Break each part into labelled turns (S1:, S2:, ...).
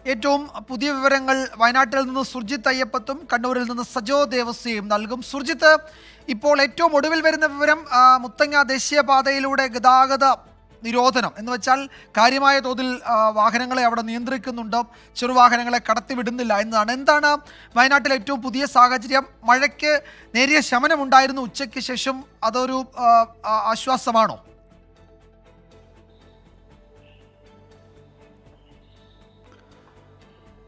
S1: ഏറ്റവും പുതിയ വിവരങ്ങൾ വയനാട്ടിൽ നിന്ന് സുർജിത്ത് അയ്യപ്പത്തും കണ്ണൂരിൽ നിന്ന് സജോ ദേവസ്യയും നൽകും. സുർജിത്ത്, ഇപ്പോൾ ഏറ്റവും ഒടുവിൽ വരുന്ന വിവരം മുത്തങ്ങ ദേശീയപാതയിലൂടെ ഗതാഗത നിരോധനം എന്ന് വെച്ചാൽ കാര്യമായ തോതിൽ വാഹനങ്ങളെ അവിടെ നിയന്ത്രിക്കുന്നുണ്ട്, ചെറുവാഹനങ്ങളെ കടത്തിവിടുന്നില്ല എന്നതാണ്. എന്താണ് വയനാട്ടിലെ ഏറ്റവും പുതിയ സാഹചര്യം? മഴയ്ക്ക് നേരിയ ശമനമുണ്ടായിരുന്നു ഉച്ചയ്ക്ക് ശേഷം, അതൊരു ആശ്വാസമാണോ?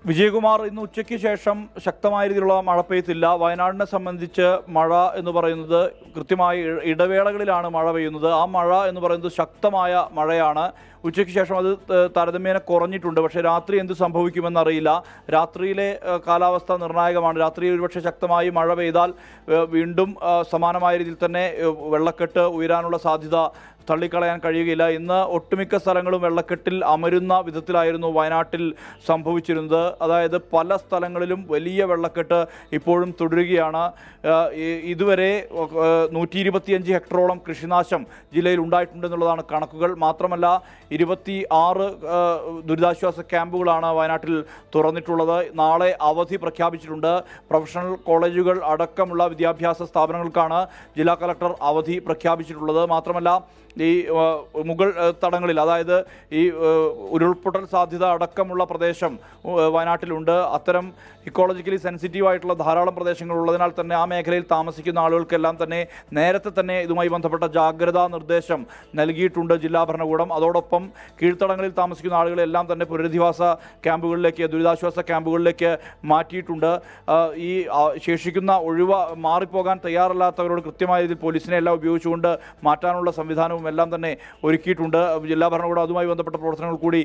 S2: വിജയകുമാർ, ഇന്ന് ഉച്ചയ്ക്ക് ശേഷം ശക്തമായ രീതിയിലുള്ള മഴ പെയ്തില്ല. വയനാടിനെ സംബന്ധിച്ച് മഴ എന്ന് പറയുന്നത് കൃത്യമായി ഇടവേളകളിലാണ് മഴ പെയ്യുന്നത്. ആ മഴ എന്ന് പറയുന്നത് ശക്തമായ മഴയാണ്. ഉച്ചയ്ക്ക് ശേഷം അത് താരതമ്യേന കുറഞ്ഞിട്ടുണ്ട്. പക്ഷേ രാത്രി എന്ത് സംഭവിക്കുമെന്നറിയില്ല. രാത്രിയിലെ കാലാവസ്ഥ നിർണായകമാണ്. രാത്രി ഒരുപക്ഷെ ശക്തമായി മഴ പെയ്താൽ വീണ്ടും സമാനമായ രീതിയിൽ തന്നെ വെള്ളക്കെട്ട് ഉയരാനുള്ള സാധ്യത തള്ളിക്കളയാൻ കഴിയുകയില്ല. ഇന്ന് ഒട്ടുമിക്ക സ്ഥലങ്ങളും വെള്ളക്കെട്ടിൽ അമരുന്ന വിധത്തിലായിരുന്നു വയനാട്ടിൽ സംഭവിച്ചിരുന്നത്. അതായത് പല സ്ഥലങ്ങളിലും വലിയ വെള്ളക്കെട്ട് ഇപ്പോഴും തുടരുകയാണ്. ഇതുവരെ 125 ഹെക്ടറോളം കൃഷിനാശം ജില്ലയിൽ ഉണ്ടായിട്ടുണ്ടെന്നുള്ളതാണ് കണക്കുകൾ. മാത്രമല്ല 26 ദുരിതാശ്വാസ ക്യാമ്പുകളാണ് വയനാട്ടിൽ തുറന്നിട്ടുള്ളത്. നാളെ അവധി പ്രഖ്യാപിച്ചിട്ടുണ്ട്. പ്രൊഫഷണൽ കോളേജുകൾ അടക്കമുള്ള വിദ്യാഭ്യാസ സ്ഥാപനങ്ങൾക്കാണ് ജില്ലാ കളക്ടർ അവധി പ്രഖ്യാപിച്ചിട്ടുള്ളത്. മാത്രമല്ല ഈ മുകൾ തടങ്ങളിൽ, അതായത് ഈ ഉരുൾപൊട്ടൽ സാധ്യത അടക്കമുള്ള പ്രദേശം വയനാട്ടിലുണ്ട്. അത്തരം ഇക്കോളജിക്കലി സെൻസിറ്റീവ് ആയിട്ടുള്ള ധാരാളം പ്രദേശങ്ങൾ ഉള്ളതിനാൽ തന്നെ ആ മേഖലയിൽ താമസിക്കുന്ന ആളുകൾക്കെല്ലാം തന്നെ നേരത്തെ തന്നെ ഇതുമായി ബന്ധപ്പെട്ട ജാഗ്രതാ നിർദ്ദേശം നൽകിയിട്ടുണ്ട് ജില്ലാ ഭരണകൂടം. അതോടൊപ്പം കീഴ്ത്തടങ്ങളിൽ താമസിക്കുന്ന ആളുകളെല്ലാം തന്നെ പുനരധിവാസ ക്യാമ്പുകളിലേക്ക്, ദുരിതാശ്വാസ ക്യാമ്പുകളിലേക്ക് മാറ്റിയിട്ടുണ്ട്. ഈ ശേഷിക്കുന്ന മാറിപ്പോകാൻ തയ്യാറല്ലാത്തവരോട് കൃത്യമായ രീതിയിൽ പോലീസിനെ എല്ലാം ഉപയോഗിച്ചുകൊണ്ട് മാറ്റാനുള്ള സംവിധാനവും എല്ലാം തന്നെ ഒരുക്കിയിട്ടുണ്ട്. ജില്ലാ ഭരണകൂടം അതുമായി ബന്ധപ്പെട്ട പ്രവർത്തനങ്ങൾ കൂടി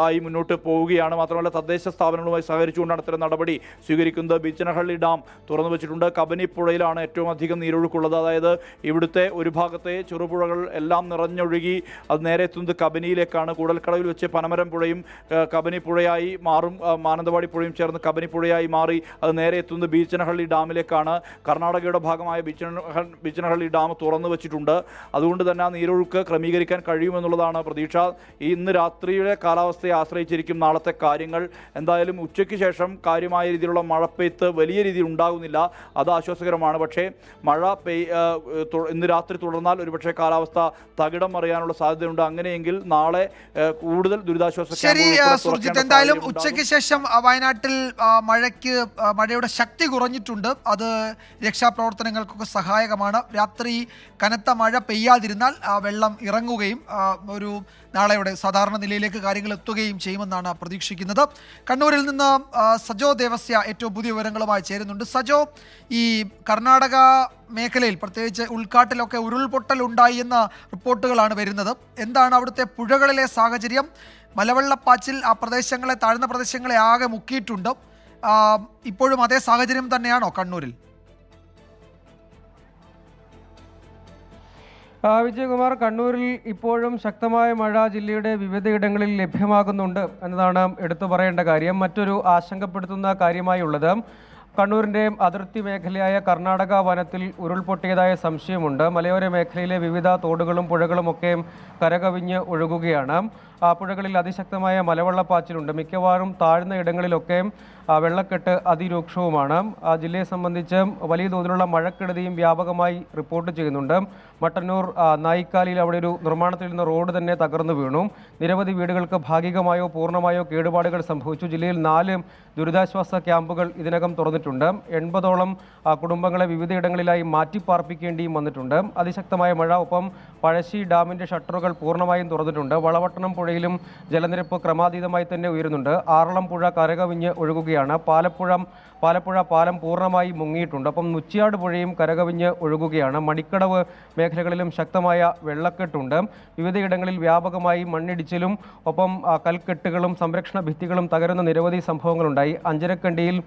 S2: ആയി മുന്നോട്ട് പോവുകയാണ്. മാത്രമല്ല തദ്ദേശ സ്ഥാപനങ്ങളുമായി സഹകരിച്ചുകൊണ്ടാണ് ഇത്തരം നടപടി സ്വീകരിക്കുന്നത്. ബീച്ചനഹള്ളി ഡാം തുറന്നു വെച്ചിട്ടുണ്ട്. കബനിപ്പുഴയിലാണ് ഏറ്റവും അധികം നീരൊഴുക്കുള്ളത്. അതായത് ഇവിടുത്തെ ഒരു ഭാഗത്തെ ചെറുപുഴകൾ എല്ലാം നിറഞ്ഞൊഴുകി അത് നേരെ എത്തുന്നത് കബനിയിലേക്കാണ്. കൂടൽക്കടവിൽ വെച്ച് പനമരം പുഴയും കബനിപ്പുഴയായി മാറും. മാനന്തവാടി പുഴയും ചേർന്ന് കബനിപ്പുഴയായി മാറി അത് നേരെ എത്തുന്നത് ബീച്ചനഹള്ളി ഡാമിലേക്കാണ്. കർണാടകയുടെ ഭാഗമായ ബീച്ചനഹള്ളി ഡാം തുറന്നു വെച്ചിട്ടുണ്ട്. അതുകൊണ്ട് തന്നെ ആ നീരൊഴുക്ക് ക്രമീകരിക്കാൻ കഴിയുമെന്നുള്ളതാണ് പ്രതീക്ഷ. ഇന്ന് രാത്രിയുടെ കാലാവസ്ഥയെ ആശ്രയിച്ചിരിക്കും നാളത്തെ കാര്യങ്ങൾ. എന്തായാലും ഉച്ചയ്ക്ക് ശേഷം കാര്യമായ രീതിയിലുള്ള മഴപ്പെയ്ത്ത് വലിയ രീതിയിൽ ഉണ്ടാകുന്നില്ല. അത് ആശ്വാസകരമാണ്. പക്ഷേ മഴ ഇന്ന് രാത്രി തുടർന്നാൽ ഒരുപക്ഷെ കാലാവസ്ഥ തകിടം മറിയാനുള്ള സാധ്യതയുണ്ട്. അങ്ങനെയെങ്കിൽ നാളെ കൂടുതൽ ദുരിതാശ്വാസ
S1: എന്തായാലും ഉച്ചയ്ക്ക് ശേഷം വയനാട്ടിൽ മഴയുടെ ശക്തി കുറഞ്ഞിട്ടുണ്ട്. അത് രക്ഷാപ്രവർത്തനങ്ങൾക്കൊക്കെ സഹായകമാണ്. രാത്രി കനത്ത മഴ പെയ്യാതിരുന്നാൽ വെള്ളം ഇറങ്ങുകയും ഒരു നാളെയുടെ സാധാരണ നിലയിലേക്ക് കാര്യങ്ങൾ എത്തുകയും ചെയ്യുമെന്നാണ് പ്രതീക്ഷിക്കുന്നത്. കണ്ണൂരിൽ നിന്ന് സജോ ദേവസ്യ ഏറ്റവും പുതിയ വിവരങ്ങളുമായി ചേരുന്നുണ്ട്. സജോ, ഈ കർണാടക മേഖലയിൽ പ്രത്യേകിച്ച് ഉൾക്കാട്ടിലൊക്കെ ഉരുൾപൊട്ടൽ ഉണ്ടായി എന്ന റിപ്പോർട്ടുകളാണ് വരുന്നത്. എന്താണ് അവിടുത്തെ പുഴകളിലെ സാഹചര്യം? മലവെള്ളപ്പാച്ചിൽ ആ പ്രദേശങ്ങളെ, താഴ്ന്ന പ്രദേശങ്ങളെ ആകെ മുക്കിയിട്ടുണ്ട്. ഇപ്പോഴും അതേ സാഹചര്യം തന്നെയാണോ കണ്ണൂരിൽ?
S3: വിജയകുമാർ, കണ്ണൂരിൽ ഇപ്പോഴും ശക്തമായ മഴ ജില്ലയുടെ വിവിധയിടങ്ങളിൽ ലഭ്യമാകുന്നുണ്ട് എന്നതാണ് എടുത്തു പറയേണ്ട കാര്യം. മറ്റൊരു ആശങ്കപ്പെടുത്തുന്ന കാര്യമായുള്ളത് കണ്ണൂരിൻ്റെ അതിർത്തി മേഖലയായ കർണാടക വനത്തിൽ ഉരുൾപൊട്ടിയതായ സംശയമുണ്ട്. മലയോര മേഖലയിലെ വിവിധ തോടുകളും പുഴകളുമൊക്കെ കരകവിഞ്ഞ് ഒഴുകുകയാണ്. പുഴകളിൽ അതിശക്തമായ മലവെള്ളപ്പാച്ചിലുണ്ട്. മിക്കവാറും താഴ്ന്ന ഇടങ്ങളിലൊക്കെ വെള്ളക്കെട്ട് അതിരൂക്ഷവുമാണ്. ജില്ലയെ സംബന്ധിച്ച് വലിയ തോതിലുള്ള മഴക്കെടുതിയും വ്യാപകമായി റിപ്പോർട്ട് ചെയ്യുന്നുണ്ട്. മട്ടന്നൂർ നായിക്കാലിയിൽ അവിടെ ഒരു നിർമ്മാണത്തിൽ നിന്ന് റോഡ് തന്നെ തകർന്നു വീണു. നിരവധി വീടുകൾക്ക് ഭാഗികമായോ പൂർണ്ണമായോ കേടുപാടുകൾ സംഭവിച്ചു. ജില്ലയിൽ 4 ദുരിതാശ്വാസ ക്യാമ്പുകൾ ഇതിനകം തുറന്നിട്ടുണ്ട്. 80ഓളം കുടുംബങ്ങളെ വിവിധയിടങ്ങളിലായി മാറ്റിപ്പാർപ്പിക്കേണ്ടിയും വന്നിട്ടുണ്ട്. അതിശക്തമായ മഴ, ഒപ്പം പഴശ്ശി ഡാമിൻ്റെ ഷട്ടറുകൾ പൂർണ്ണമായും തുറന്നിട്ടുണ്ട്. വളവട്ടണം പുഴയിലും ജലനിരപ്പ് ക്രമാതീതമായി തന്നെ ഉയരുന്നുണ്ട്. ആറളം പുഴ കരകവിഞ്ഞ് ഒഴുകുകയാണ്. പാലപ്പുഴ പാലം പൂർണ്ണമായി മുങ്ങിയിട്ടുണ്ട്. ഒപ്പം നുച്ചിയാട് പുഴയും കരകവിഞ്ഞ് ഒഴുകുകയാണ്. മണിക്കടവ് മേഖലകളിലും ശക്തമായ വെള്ളക്കെട്ടുണ്ട്. വിവിധയിടങ്ങളിൽ വ്യാപകമായി മണ്ണിടിച്ചിലും ഒപ്പം കൽക്കെട്ടുകളും സംരക്ഷണ ഭിത്തികളും തകരുന്ന നിരവധി സംഭവങ്ങളുണ്ടായി. അഞ്ചരക്കണ്ടിയിൽ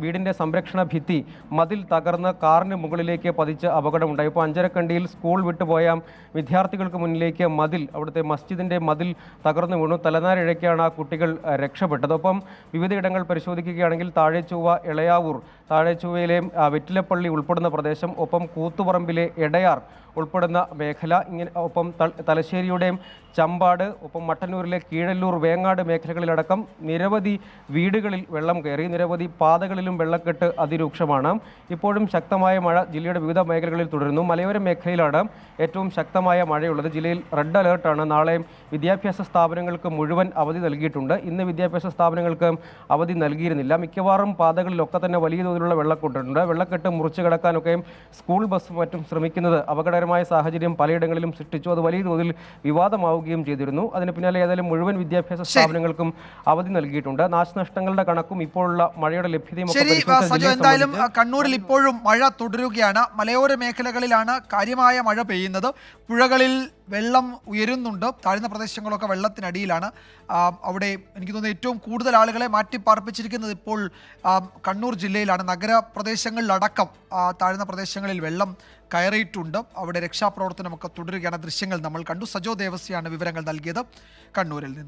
S3: വീടിൻ്റെ സംരക്ഷണ ഭിത്തി മതിൽ തകർന്ന് കാറിന് മുകളിലേക്ക് പതിച്ച് അപകടമുണ്ടായി. ഇപ്പോൾ അഞ്ചരക്കണ്ടിയിൽ സ്കൂൾ വിട്ടുപോയ വിദ്യാർത്ഥികൾക്ക് മുന്നിലേക്ക് മതിൽ അവിടുത്തെ അവിടുത്തെ മസ്ജിദിൻ്റെ മതിൽ തകർന്നു വീണു. തലനാരിഴയ്ക്കാണ് ആ കുട്ടികൾ രക്ഷപ്പെട്ടത്. ഒപ്പം വിവിധയിടങ്ങൾ പരിശോധിക്കുകയാണെങ്കിൽ താഴെച്ചൊവ്വ, എളയാവൂർ, താഴെച്ചൊവ്വയിലെ വെറ്റിലപ്പള്ളി ഉൾപ്പെടുന്ന പ്രദേശം, ഒപ്പം കൂത്തുപറമ്പിലെ എടയാർ ഉൾപ്പെടുന്ന മേഖല, ഇങ്ങനെ ഒപ്പം തലശ്ശേരിയുടെയും ചമ്പാട്, ഒപ്പം മട്ടന്നൂരിലെ കീഴല്ലൂർ, വേങ്ങാട് മേഖലകളിലടക്കം നിരവധി വീടുകളിൽ വെള്ളം കയറി. നിരവധി പാതകളിലും വെള്ളക്കെട്ട് അതിരൂക്ഷമാണ്. ഇപ്പോഴും ശക്തമായ മഴ ജില്ലയുടെ വിവിധ മേഖലകളിൽ തുടരുന്നു. മലയോര മേഖലയിലാണ് ഏറ്റവും ശക്തമായ മഴയുള്ളത്. ജില്ലയിൽ റെഡ് അലേർട്ടാണ്. നാളെ വിദ്യാഭ്യാസ സ്ഥാപനങ്ങൾക്ക് മുഴുവൻ അവധി നൽകിയിട്ടുണ്ട്. ഇന്ന് വിദ്യാഭ്യാസ സ്ഥാപനങ്ങൾക്ക് അവധി നൽകിയിരുന്നില്ല. മിക്കവാറും പാതകളിലൊക്കെ തന്നെ വലിയ തോതിലുള്ള വെള്ളക്കെട്ടുണ്ട്. വെള്ളക്കെട്ട് മുറിച്ചു കടക്കാനൊക്കെ സ്കൂൾ ബസ് മറ്റും ശ്രമിക്കുന്നത് അപകടകരമായ സാഹചര്യം പലയിടങ്ങളിലും സൃഷ്ടിച്ചു. അത് വലിയ തോതിൽ വിവാദമാവുകയും ചെയ്തിരുന്നു. അതിന് പിന്നാലെ ഏതായാലും മുഴുവൻ വിദ്യാഭ്യാസ സ്ഥാപനങ്ങൾക്കും അവധി നൽകിയിട്ടുണ്ട്. നാശനഷ്ടങ്ങളുടെ കണക്കും ഇപ്പോഴുള്ള മഴയുടെ ലഭ്യതയും
S1: ശരി സജോ, എന്തായാലും കണ്ണൂരിൽ ഇപ്പോഴും മഴ തുടരുകയാണ്. മലയോര മേഖലകളിലാണ് കാര്യമായ മഴ പെയ്യുന്നത്. പുഴകളിൽ വെള്ളം ഉയരുന്നുണ്ട്. താഴ്ന്ന പ്രദേശങ്ങളൊക്കെ വെള്ളത്തിനടിയിലാണ്. അവിടെ എനിക്ക് തോന്നുന്നു ഏറ്റവും കൂടുതൽ ആളുകളെ മാറ്റിപ്പാർപ്പിച്ചിരിക്കുന്നത് ഇപ്പോൾ കണ്ണൂർ ജില്ലയിലാണ്. നഗരപ്രദേശങ്ങളിലടക്കം താഴ്ന്ന പ്രദേശങ്ങളിൽ വെള്ളം കയറിയിട്ടുണ്ട്. അവിടെ രക്ഷാപ്രവർത്തനമൊക്കെ തുടരുകയാണ്. ദൃശ്യങ്ങൾ നമ്മൾ കണ്ടു. സജോ ദേവസ്യാണ് വിവരങ്ങൾ നൽകിയത് കണ്ണൂരിൽ നിന്ന്.